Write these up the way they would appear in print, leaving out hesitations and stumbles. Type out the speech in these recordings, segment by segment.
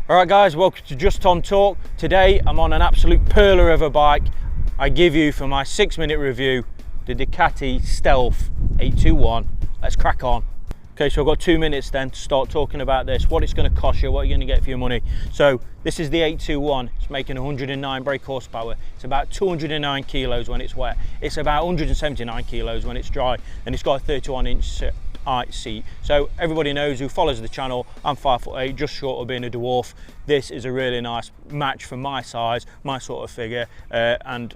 Alright guys, welcome to Just Tom Talk. Today I'm on an absolute perler of a bike. I give you for my 6-minute review the Ducati Stealth 821. Let's crack on. Okay, so I've got 2 minutes then to start talking about this, what it's going to cost you, what you're going to get for your money. So this is the 821. It's making 109 brake horsepower. It's about 209 kilos when it's wet. It's about 179 kilos when it's dry, and it's got a 31-inch seat. So everybody knows who follows the channel, I'm 5'8", just short of being a dwarf. This is a really nice match for my size, my sort of figure, and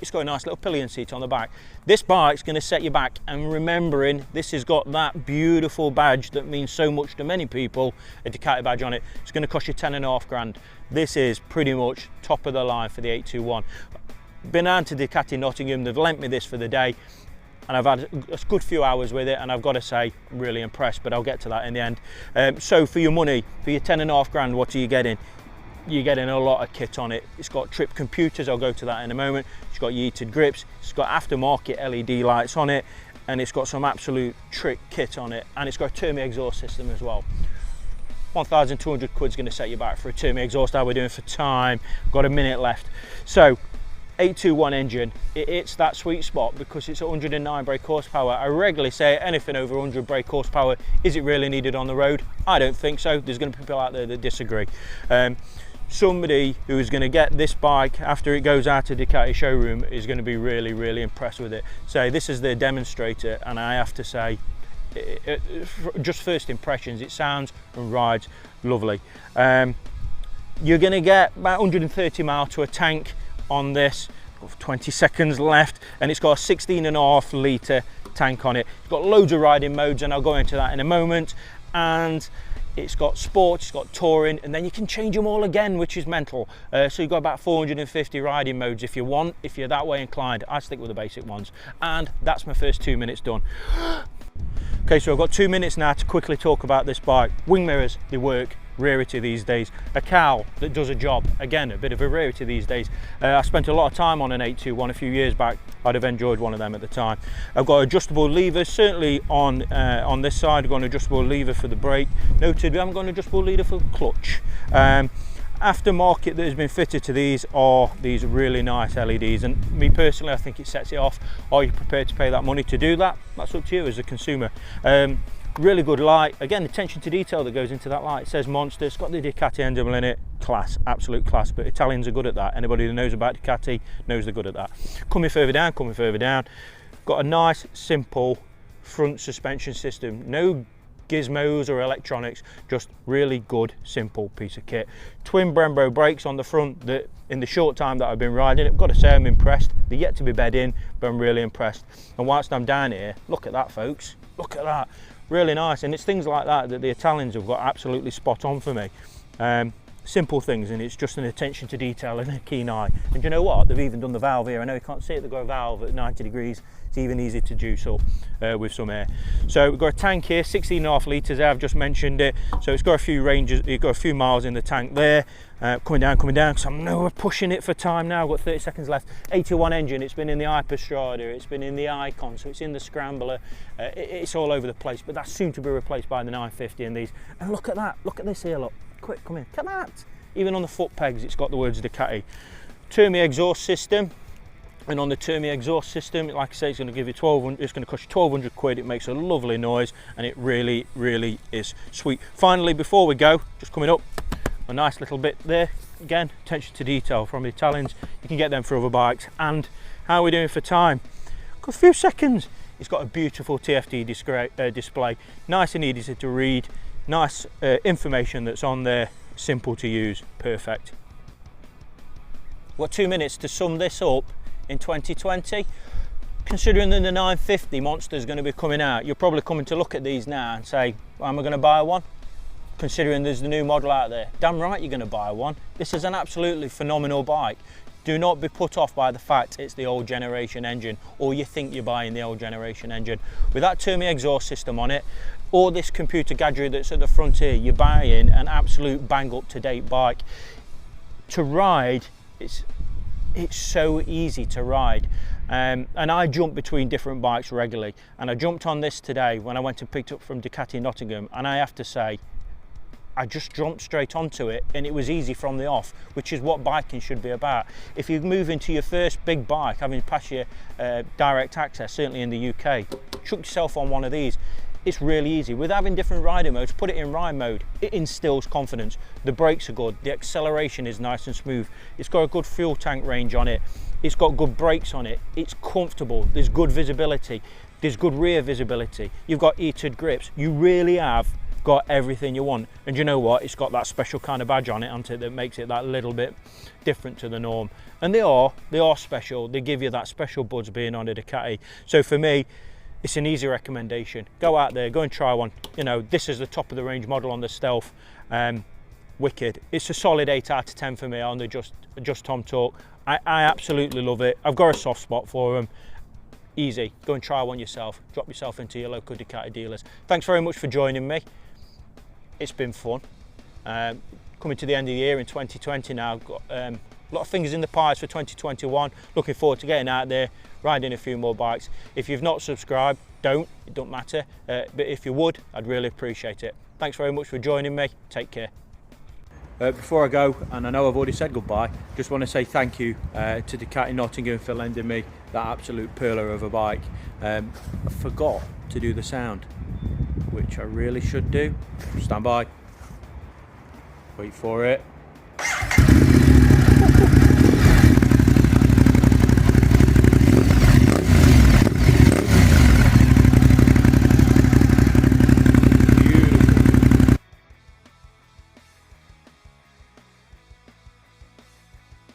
it's got a nice little pillion seat on the back. This bike's going to set you back, and remembering this has got that beautiful badge that means so much to many people, a Ducati badge on it. It's going to cost you 10.5 grand. This is pretty much top of the line for the 821. Been down to Ducati Nottingham, they've lent me this for the day, and I've had a good few hours with it, and I've got to say, I'm really impressed, but I'll get to that in the end. So for your money, for your 10.5 grand, what are you getting? You're getting a lot of kit on it. It's got trip computers, I'll go to that in a moment. It's got heated grips, it's got aftermarket LED lights on it, and it's got some absolute trick kit on it, and it's got a Termigoni exhaust system as well. 1,200 quid's going to set you back for a Termigoni exhaust. How we're doing for time, got a minute left. So 821 engine, it's that sweet spot because it's 109 brake horsepower. I regularly say anything over 100 brake horsepower, is it really needed on the road? I don't think so. There's going to be people out there that disagree. Somebody who is going to get this bike after it goes out to Ducati showroom is going to be really impressed with it. So this is the demonstrator, and I have to say, just first impressions, it sounds and rides lovely. You're going to get about 130 miles to a tank on this. 20 seconds left, and it's got a 16.5 litre tank on it. It's got loads of riding modes, and I'll go into that in a moment. And it's got sport, it's got touring, and then you can change them all again, which is mental. So you've got about 450 riding modes if you want, if you're that way inclined. I stick with the basic ones. And that's my first 2 minutes done. Okay, so I've got 2 minutes now to quickly talk about this bike. Wing mirrors, they work. Rarity these days. A cowl that does a job, again a bit of a rarity these days. I spent a lot of time on an 821 a few years back. I'd have enjoyed one of them at the time. I've got adjustable levers, certainly on this side. I've got an adjustable lever for the brake. Noted we haven't got an adjustable lever for the clutch. Aftermarket that has been fitted to these are these really nice LEDs, and me personally, I think it sets it off. Are you prepared to pay that money to do that? That's up to you as a consumer. Really good light, again attention to detail that goes into that light. It says Monster, it's got the Ducati emblem in it. Class, absolute class, but Italians are good at that. Anybody who knows about Ducati knows they're good at that. Coming further down, got a nice simple front suspension system, no gizmos or electronics, just really good simple piece of kit. Twin Brembo brakes on the front that in the short time that I've been riding, I've got to say I'm impressed. They're yet to be bed in, but I'm really impressed. And whilst I'm down here, look at that folks, look at that. Really nice, and it's things like that that the Italians have got absolutely spot on for me. Simple things, and it's just an attention to detail and a keen eye. And you know what, they've even done the valve here. I know you can't see it, they've got a valve at 90 degrees. It's even easy to juice up with some air. So we've got a tank here, 16.5 litres there, I've just mentioned it. So it's got a few ranges, you've got a few miles in the tank there. Coming down, because I know we're pushing it for time now. I've got 30 seconds left. 821 engine, it's been in the Hyperstrada, it's been in the Icon, so it's in the Scrambler. It's all over the place, but that's soon to be replaced by the 950 and these. And look at that, look at this here, look. Quick, come in, look at that. Even on the foot pegs, it's got the words Ducati. Termigoni exhaust system. And on the Termigoni exhaust system, like I say, it's going to give you 1,200. It's going to cost you 1,200 quid. It makes a lovely noise, and it really is sweet. Finally, before we go, just coming up, a nice little bit there. Again, attention to detail from the Italians. You can get them for other bikes. And how are we doing for time? Got a few seconds. It's got a beautiful TFT display, nice and easy to read. Nice information that's on there, simple to use, perfect. What 2 minutes to sum this up in 2020? Considering that the 950 Monster is going to be coming out, you're probably coming to look at these now and say, well, am I going to buy one? Considering there's the new model out there, damn right you're going to buy one. This is an absolutely phenomenal bike. Do not be put off by the fact it's the old generation engine, or you think you're buying the old generation engine. With that Termigoni exhaust system on it, or this computer gadgetry that's at the front here, you're buying an absolute bang up to date bike. To ride, it's so easy to ride. And I jump between different bikes regularly, and I jumped on this today when I went and picked up from Ducati Nottingham, and I have to say, I just jumped straight onto it, and it was easy from the off, which is what biking should be about. If you move into your first big bike, having passed your direct access, certainly in the UK, chuck yourself on one of these. It's really easy. With having different riding modes, put it in ride mode, it instills confidence. The brakes are good, the acceleration is nice and smooth. It's got a good fuel tank range on it. It's got good brakes on it. It's comfortable, there's good visibility, there's good rear visibility. You've got heated grips. You really have got everything you want. And you know what, it's got that special kind of badge on it, hasn't it, that makes it that little bit different to the norm. And they are special. They give you that special buzz being on a Ducati. So for me, it's an easy recommendation. Go out there, go and try one. You know, this is the top of the range model on the Stealth. Wicked. It's a solid 8 out of 10 for me on the Just Tom Talk. I absolutely love it. I've got a soft spot for them. Easy. Go and try one yourself. Drop yourself into your local Ducati dealers. Thanks very much for joining me. It's been fun. Coming to the end of the year in 2020 now. Got a lot of fingers in the pies for 2021. Looking forward to getting out there, riding a few more bikes. If you've not subscribed, it don't matter. But if you would, I'd really appreciate it. Thanks very much for joining me. Take care. Before I go, and I know I've already said goodbye, just want to say thank you to Ducati Nottingham for lending me that absolute pearler of a bike. I forgot to do the sound, which I really should do. Stand by. Wait for it.